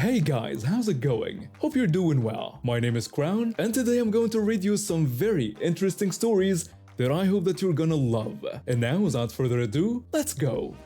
Hey guys, how's it going? Hope you're doing well. My name is Crown, and today I'm going to read you some very interesting stories that I hope that you're gonna love. And now, without further ado, let's go!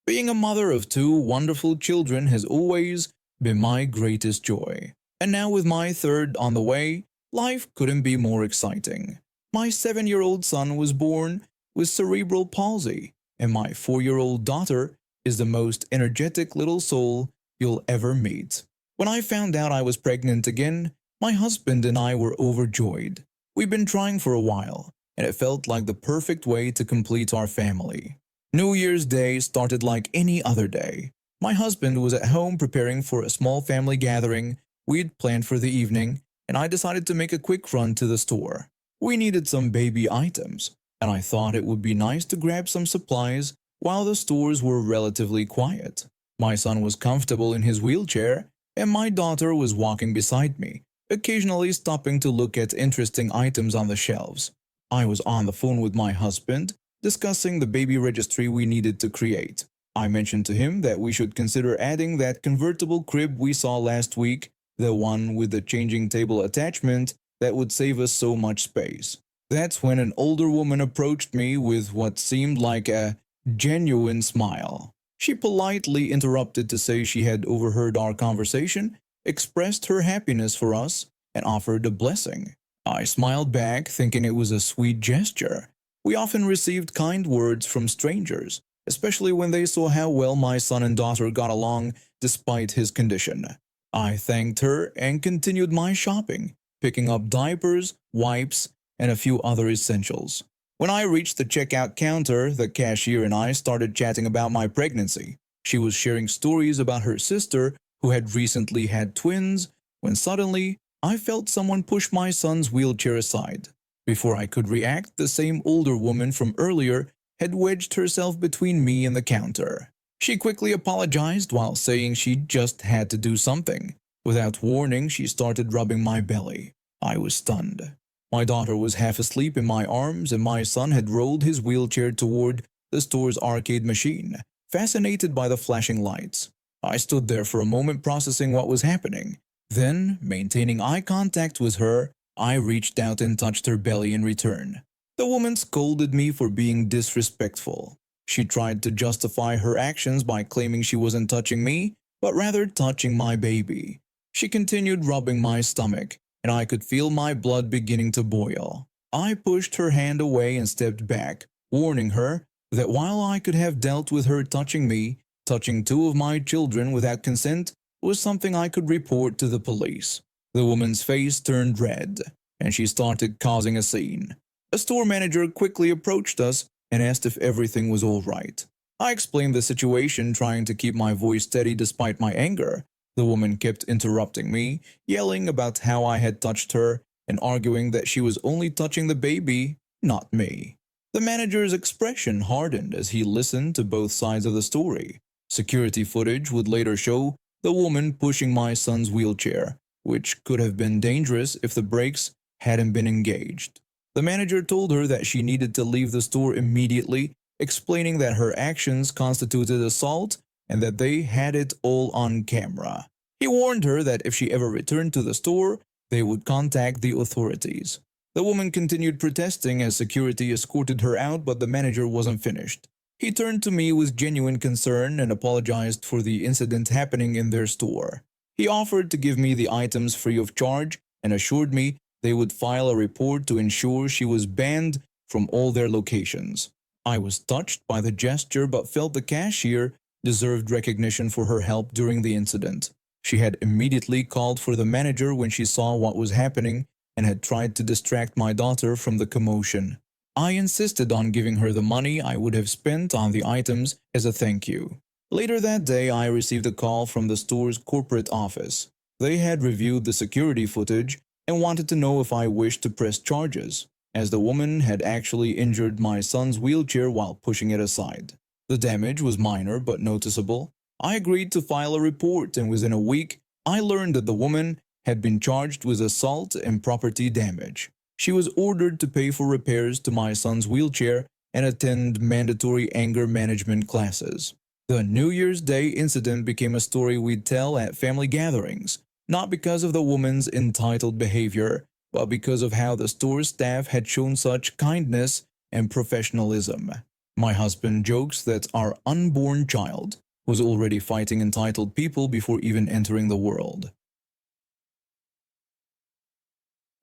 Being a mother of two wonderful children has always been my greatest joy. And now with my third on the way, life couldn't be more exciting. My 7-year-old son was born with cerebral palsy, and my 4-year-old daughter is the most energetic little soul you'll ever meet. When I found out I was pregnant again, my husband and I were overjoyed. We've been trying for a while, and it felt like the perfect way to complete our family. New Year's Day started like any other day. My husband was at home preparing for a small family gathering we'd planned for the evening, and I decided to make a quick run to the store. We needed some baby items, and I thought it would be nice to grab some supplies while the stores were relatively quiet. My son was comfortable in his wheelchair, and my daughter was walking beside me, occasionally stopping to look at interesting items on the shelves. I was on the phone with my husband, discussing the baby registry we needed to create. I mentioned to him that we should consider adding that convertible crib we saw last week, the one with the changing table attachment that would save us so much space. That's when an older woman approached me with what seemed like a genuine smile. She politely interrupted to say she had overheard our conversation, expressed her happiness for us, and offered a blessing. I smiled back, thinking it was a sweet gesture. We often received kind words from strangers, especially when they saw how well my son and daughter got along despite his condition. I thanked her and continued my shopping, picking up diapers, wipes, and a few other essentials. When I reached the checkout counter, the cashier and I started chatting about my pregnancy. She was sharing stories about her sister who had recently had twins, when suddenly I felt someone push my son's wheelchair aside. Before I could react, the same older woman from earlier had wedged herself between me and the counter. She quickly apologized while saying she just had to do something. Without warning, she started rubbing my belly. I was stunned. My daughter was half asleep in my arms, and my son had rolled his wheelchair toward the store's arcade machine, fascinated by the flashing lights. I stood there for a moment processing what was happening. Then, maintaining eye contact with her, I reached out and touched her belly in return. The woman scolded me for being disrespectful. She tried to justify her actions by claiming she wasn't touching me, but rather touching my baby. She continued rubbing my stomach, and I could feel my blood beginning to boil. I pushed her hand away and stepped back, warning her that while I could have dealt with her touching me, touching two of my children without consent was something I could report to the police. The woman's face turned red, and she started causing a scene. A store manager quickly approached us and asked if everything was all right. I explained the situation, trying to keep my voice steady despite my anger. The woman kept interrupting me, yelling about how I had touched her and arguing that she was only touching the baby, not me. The manager's expression hardened as he listened to both sides of the story. Security footage would later show the woman pushing my son's wheelchair, which could have been dangerous if the brakes hadn't been engaged. The manager told her that she needed to leave the store immediately, explaining that her actions constituted assault and that they had it all on camera. He warned her that if she ever returned to the store, they would contact the authorities. The woman continued protesting as security escorted her out, but the manager wasn't finished. He turned to me with genuine concern and apologized for the incident happening in their store. He offered to give me the items free of charge and assured me they would file a report to ensure she was banned from all their locations. I was touched by the gesture but felt the cashier deserved recognition for her help during the incident. She had immediately called for the manager when she saw what was happening and had tried to distract my daughter from the commotion. I insisted on giving her the money I would have spent on the items as a thank you. Later that day, I received a call from the store's corporate office. They had reviewed the security footage and wanted to know if I wished to press charges, as the woman had actually injured my son's wheelchair while pushing it aside. The damage was minor but noticeable. I agreed to file a report, and within a week, I learned that the woman had been charged with assault and property damage. She was ordered to pay for repairs to my son's wheelchair and attend mandatory anger management classes. The New Year's Day incident became a story we'd tell at family gatherings, not because of the woman's entitled behavior, but because of how the store staff had shown such kindness and professionalism. My husband jokes that our unborn child was already fighting entitled people before even entering the world.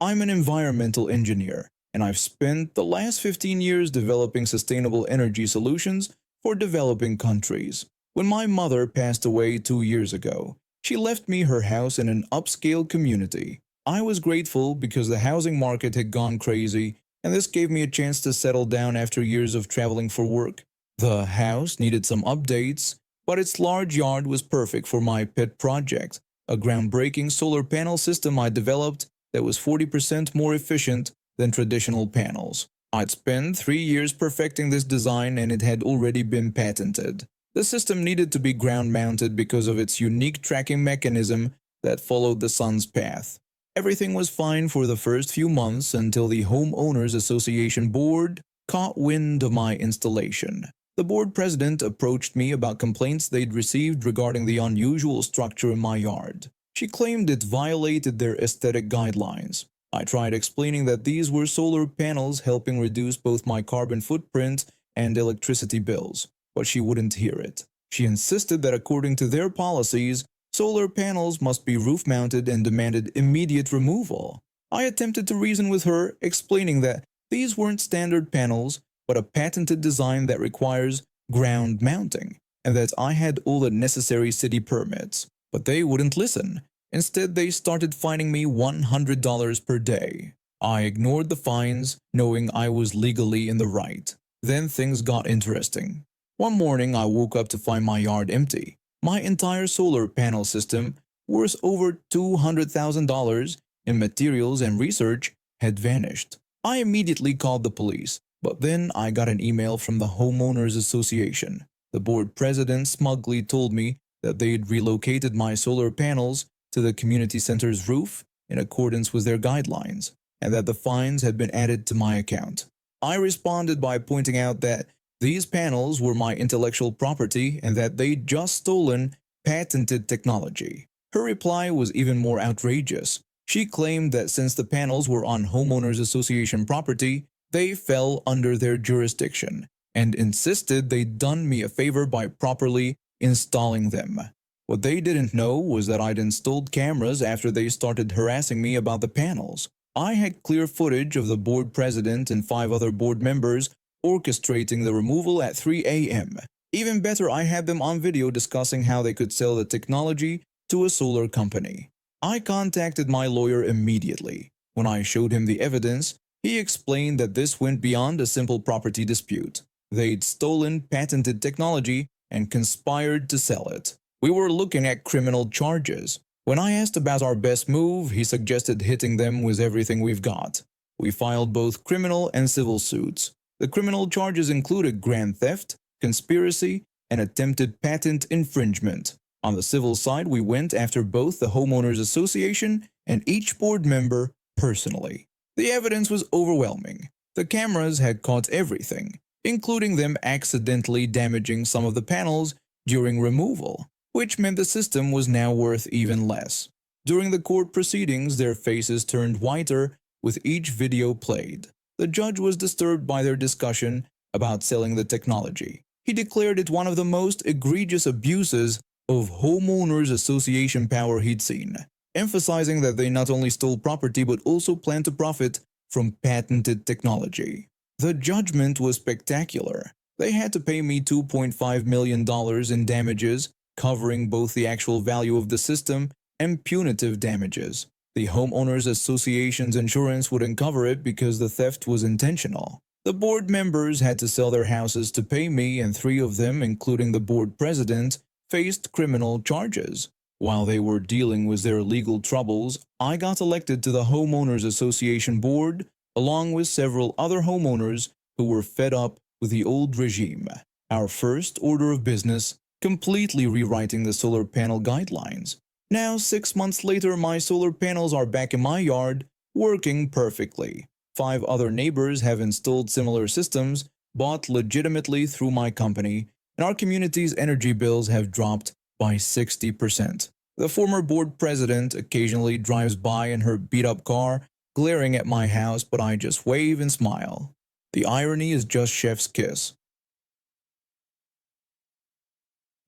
I'm an environmental engineer, and I've spent the last 15 years developing sustainable energy solutions for developing countries. When my mother passed away 2 years ago, she left me her house in an upscale community. I was grateful because the housing market had gone crazy, and this gave me a chance to settle down after years of traveling for work. The house needed some updates, but its large yard was perfect for my pet project, a groundbreaking solar panel system I developed that was 40% more efficient than traditional panels. I'd spent 3 years perfecting this design and it had already been patented. The system needed to be ground-mounted because of its unique tracking mechanism that followed the sun's path. Everything was fine for the first few months until the Homeowners Association board caught wind of my installation. The board president approached me about complaints they'd received regarding the unusual structure in my yard. She claimed it violated their aesthetic guidelines. I tried explaining that these were solar panels helping reduce both my carbon footprint and electricity bills, but she wouldn't hear it. She insisted that according to their policies, solar panels must be roof-mounted and demanded immediate removal. I attempted to reason with her, explaining that these weren't standard panels, but a patented design that requires ground mounting, and that I had all the necessary city permits. But they wouldn't listen. Instead, they started fining me $100 per day. I ignored the fines, knowing I was legally in the right. Then things got interesting. One morning, I woke up to find my yard empty. My entire solar panel system, worth over $200,000 in materials and research, had vanished. I immediately called the police, but then I got an email from the Homeowners Association. The board president smugly told me that they'd relocated my solar panels to the community center's roof in accordance with their guidelines, and that the fines had been added to my account. I responded by pointing out that these panels were my intellectual property and that they'd just stolen patented technology. Her reply was even more outrageous. She claimed that since the panels were on Homeowners Association property, they fell under their jurisdiction, and insisted they'd done me a favor by properly installing them. What they didn't know was that I'd installed cameras after they started harassing me about the panels. I had clear footage of the board president and 5 other board members orchestrating the removal at 3 a.m. Even better, I had them on video discussing how they could sell the technology to a solar company. I contacted my lawyer immediately. When I showed him the evidence, he explained that this went beyond a simple property dispute. They'd stolen patented technology and conspired to sell it. We were looking at criminal charges. When I asked about our best move, he suggested hitting them with everything we've got. We filed both criminal and civil suits. The criminal charges included grand theft, conspiracy, and attempted patent infringement. On the civil side, we went after both the Homeowners Association and each board member personally. The evidence was overwhelming. The cameras had caught everything, including them accidentally damaging some of the panels during removal, which meant the system was now worth even less. During the court proceedings, their faces turned whiter with each video played. The judge was disturbed by their discussion about selling the technology. He declared it one of the most egregious abuses of Homeowners Association power he'd seen, emphasizing that they not only stole property but also planned to profit from patented technology. The judgment was spectacular. They had to pay me $2.5 million in damages, covering both the actual value of the system and punitive damages. The Homeowners Association's insurance wouldn't cover it because the theft was intentional. The board members had to sell their houses to pay me, and 3 of them, including the board president, faced criminal charges. While they were dealing with their legal troubles, I got elected to the Homeowners Association board, along with several other homeowners who were fed up with the old regime. Our first order of business, completely rewriting the solar panel guidelines. Now, 6 months later, my solar panels are back in my yard, working perfectly. 5 other neighbors have installed similar systems, bought legitimately through my company, and our community's energy bills have dropped by 60%. The former board president occasionally drives by in her beat-up car, glaring at my house, but I just wave and smile. The irony is just chef's kiss.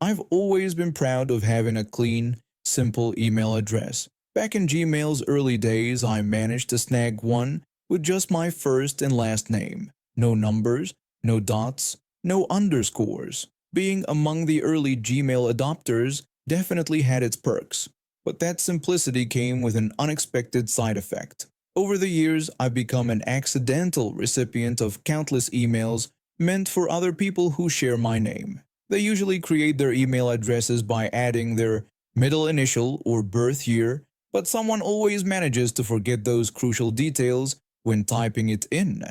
I've always been proud of having a clean, simple email address. Back in Gmail's early days, I managed to snag one with just my first and last name. No numbers, no dots, no underscores. Being among the early Gmail adopters definitely had its perks, but that simplicity came with an unexpected side effect. Over the years, I've become an accidental recipient of countless emails meant for other people who share my name. They usually create their email addresses by adding their middle initial or birth year, but someone always manages to forget those crucial details when typing it in.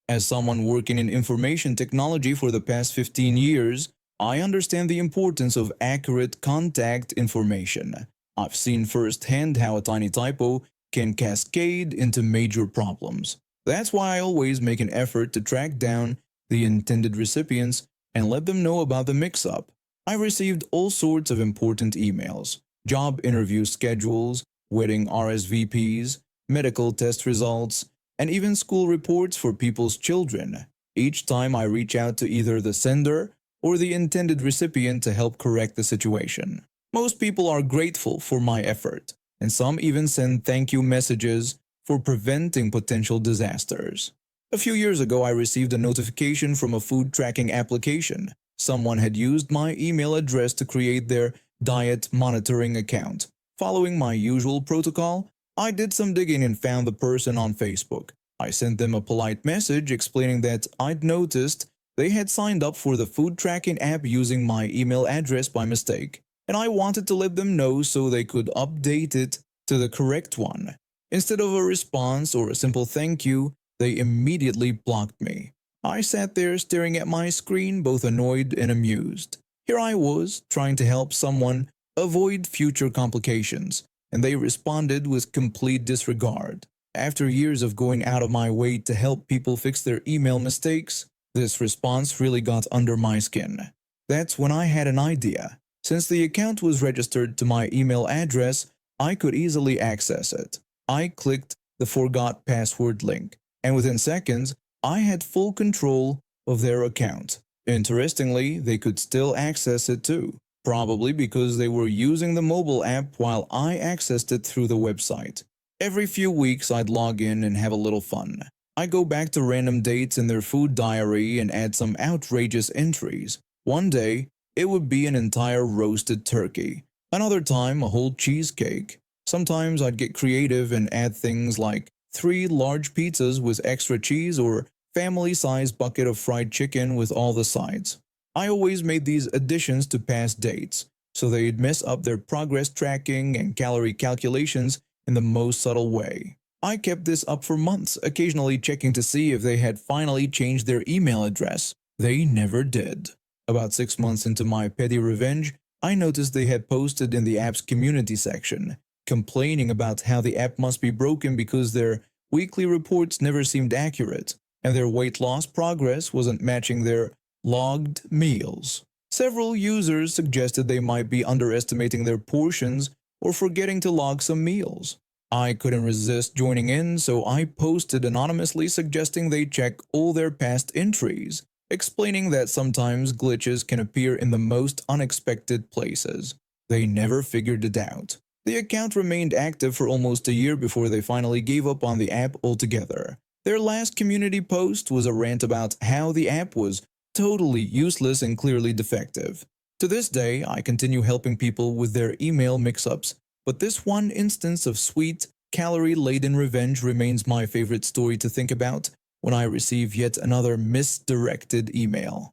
As someone working in information technology for the past 15 years, I understand the importance of accurate contact information. I've seen firsthand how a tiny typo can cascade into major problems. That's why I always make an effort to track down the intended recipients and let them know about the mix-up. I received all sorts of important emails: job interview schedules, wedding RSVPs, medical test results, and even school reports for people's children. Each time I reach out to either the sender or the intended recipient to help correct the situation. Most people are grateful for my effort, and some even send thank you messages for preventing potential disasters. A few years ago, I received a notification from a food tracking application. Someone had used my email address to create their diet monitoring account. Following my usual protocol, I did some digging and found the person on Facebook. I sent them a polite message explaining that I'd noticed they had signed up for the food tracking app using my email address by mistake, and I wanted to let them know so they could update it to the correct one. Instead of a response or a simple thank you, they immediately blocked me. I sat there staring at my screen, both annoyed and amused. Here I was, trying to help someone avoid future complications, and they responded with complete disregard. After years of going out of my way to help people fix their email mistakes, this response really got under my skin. That's when I had an idea. Since the account was registered to my email address, I could easily access it. I clicked the forgot password link, and within seconds, I had full control of their account. Interestingly, they could still access it too, probably because they were using the mobile app while I accessed it through the website. Every few weeks, I'd log in and have a little fun. I go back to random dates in their food diary and add some outrageous entries. One day, it would be an entire roasted turkey. Another time, a whole cheesecake. Sometimes I'd get creative and add things like 3 large pizzas with extra cheese or family-sized bucket of fried chicken with all the sides. I always made these additions to past dates, so they'd mess up their progress tracking and calorie calculations in the most subtle way. I kept this up for months, occasionally checking to see if they had finally changed their email address. They never did. About 6 months into my petty revenge, I noticed they had posted in the app's community section, complaining about how the app must be broken because their weekly reports never seemed accurate, and their weight loss progress wasn't matching their logged meals. Several users suggested they might be underestimating their portions or forgetting to log some meals. I couldn't resist joining in, so I posted anonymously suggesting they check all their past entries, explaining that sometimes glitches can appear in the most unexpected places. They never figured it out. The account remained active for almost a year before they finally gave up on the app altogether. Their last community post was a rant about how the app was totally useless and clearly defective. To this day, I continue helping people with their email mix-ups, but this one instance of sweet, calorie-laden revenge remains my favorite story to think about when I receive yet another misdirected email.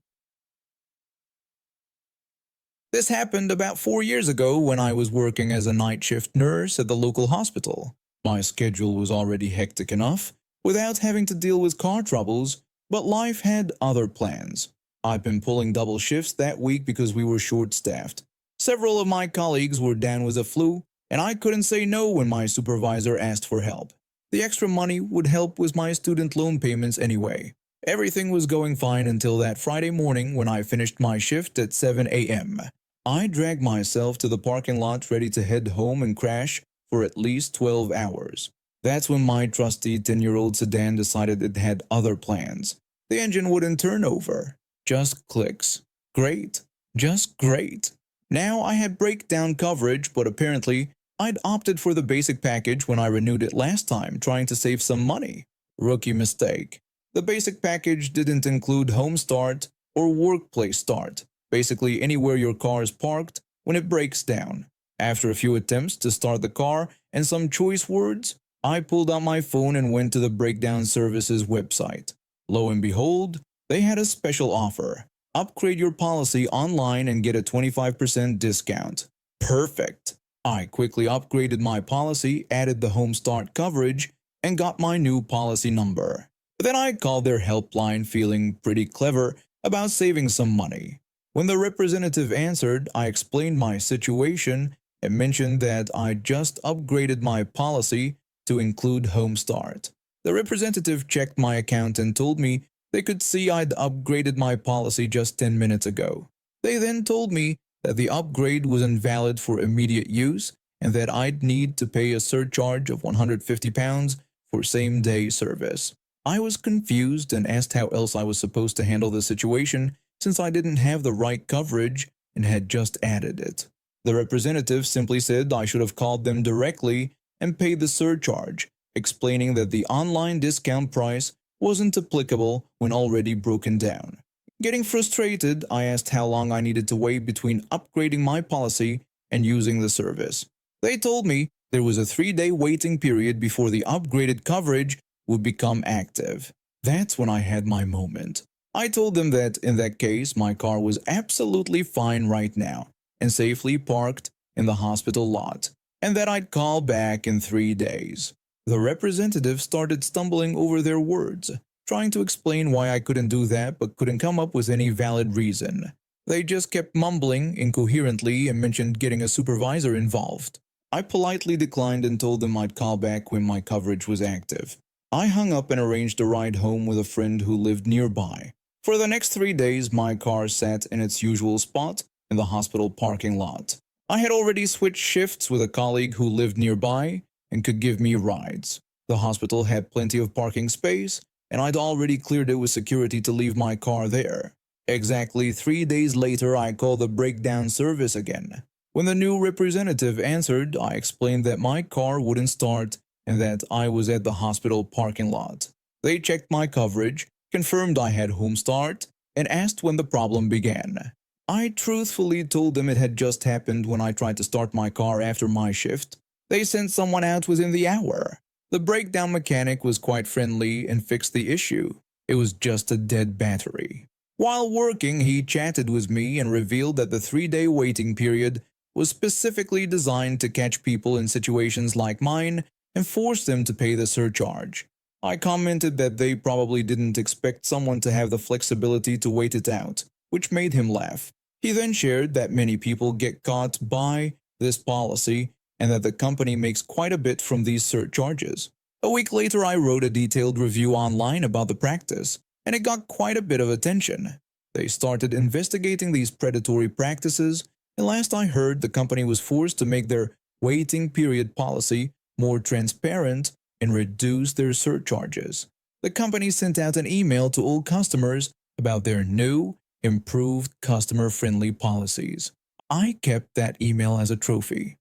This happened about 4 years ago when I was working as a night shift nurse at the local hospital. My schedule was already hectic enough without having to deal with car troubles, but life had other plans. I'd been pulling double shifts that week because we were short-staffed. Several of my colleagues were down with the flu, and I couldn't say no when my supervisor asked for help. The extra money would help with my student loan payments anyway. Everything was going fine until that Friday morning when I finished my shift at 7 a.m. I dragged myself to the parking lot ready to head home and crash for at least 12 hours. That's when my trusty 10-year-old sedan decided it had other plans. The engine wouldn't turn over. Just clicks. Great. Just great. Now I had breakdown coverage, but apparently I'd opted for the basic package when I renewed it last time, trying to save some money. Rookie mistake. The basic package didn't include home start or workplace start, basically anywhere your car is parked when it breaks down. After a few attempts to start the car and some choice words, I pulled out my phone and went to the breakdown services website. Lo and behold, they had a special offer. Upgrade your policy online and get a 25% discount. Perfect. I quickly upgraded my policy, added the home start coverage, and got my new policy number. Then I called their helpline feeling pretty clever about saving some money. When the representative answered, I explained my situation and mentioned that I just upgraded my policy to include home start. The representative checked my account and told me they could see I'd upgraded my policy just 10 minutes ago. They then told me that the upgrade was invalid for immediate use and that I'd need to pay a surcharge of £150 for same-day service. I was confused and asked how else I was supposed to handle the situation since I didn't have the right coverage and had just added it. The representative simply said I should have called them directly and paid the surcharge, explaining that the online discount price wasn't applicable when already broken down. Getting frustrated, I asked how long I needed to wait between upgrading my policy and using the service. They told me there was a 3-day waiting period before the upgraded coverage would become active. That's when I had my moment. I told them that in that case my car was absolutely fine right now and safely parked in the hospital lot, and that I'd call back in 3 days. The representative started stumbling over their words, trying to explain why I couldn't do that but couldn't come up with any valid reason. They just kept mumbling incoherently and mentioned getting a supervisor involved. I politely declined and told them I'd call back when my coverage was active. I hung up and arranged a ride home with a friend who lived nearby. For the next 3 days, my car sat in its usual spot in the hospital parking lot. I had already switched shifts with a colleague who lived nearby and could give me rides. The hospital had plenty of parking space, and I'd already cleared it with security to leave my car there. Exactly 3 days later, I called the breakdown service again. When the new representative answered, I explained that my car wouldn't start and that I was at the hospital parking lot. They checked my coverage, confirmed I had home start, and asked when the problem began. I truthfully told them it had just happened when I tried to start my car after my shift. They sent someone out within the hour. The breakdown mechanic was quite friendly and fixed the issue. It was just a dead battery. While working, he chatted with me and revealed that the 3-day waiting period was specifically designed to catch people in situations like mine and force them to pay the surcharge. I commented that they probably didn't expect someone to have the flexibility to wait it out, which made him laugh. He then shared that many people get caught by this policy and that the company makes quite a bit from these surcharges. A week later, I wrote a detailed review online about the practice, and it got quite a bit of attention. They started investigating these predatory practices, and last I heard, the company was forced to make their waiting period policy more transparent and reduce their surcharges. The company sent out an email to all customers about their new, improved customer-friendly policies. I kept that email as a trophy.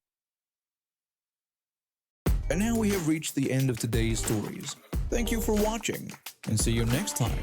And now we have reached the end of today's stories. Thank you for watching, and see you next time.